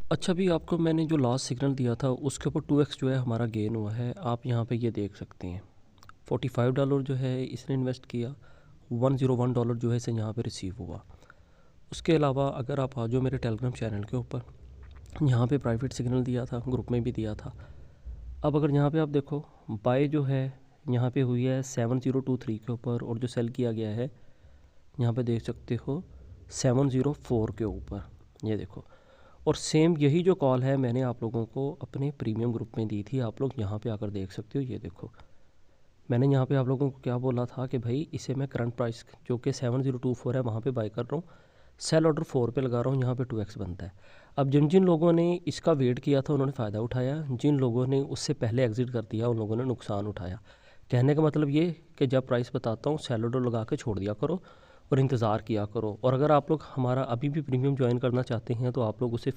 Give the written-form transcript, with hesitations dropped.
अच्छा, अभी आपको मैंने जो लास्ट सिग्नल दिया था उसके ऊपर 2x जो है हमारा गेन हुआ है। आप यहाँ पे ये देख सकते हैं। $45 जो है इसने इन्वेस्ट किया, $101 जो है इसे यहाँ पे रिसीव हुआ। उसके अलावा अगर आप आ जाओ मेरे टेलीग्राम चैनल के ऊपर, यहाँ पे प्राइवेट सिग्नल दिया था, ग्रुप में भी दिया था। अब अगर यहाँ पे आप देखो, बाय जो है यहाँ पे हुई है 7023 के ऊपर, और जो सेल किया गया है यहाँ पे देख सकते हो 704 के ऊपर, ये देखो। और सेम यही जो कॉल है मैंने आप लोगों को अपने प्रीमियम ग्रुप में दी थी, आप लोग यहाँ पे आकर देख सकते हो। ये देखो, मैंने यहाँ पे आप लोगों को क्या बोला था कि भाई इसे मैं करंट प्राइस जो कि 7024 है वहाँ पे बाय कर रहा हूँ, सेल ऑर्डर 4 पे लगा रहा हूँ, यहाँ पे 2x बनता है। अब जिन जिन लोगों ने इसका वेट किया था उन्होंने फ़ायदा उठाया, जिन लोगों ने उससे पहले एग्ज़िट कर दिया उन लोगों ने नुकसान उठाया। कहने का मतलब ये कि जब प्राइस बताता हूँ सेल ऑर्डर लगा के छोड़ दिया करो और इंतज़ार किया करो। और अगर आप लोग हमारा अभी भी प्रीमियम ज्वाइन करना चाहते हैं तो आप लोग उसे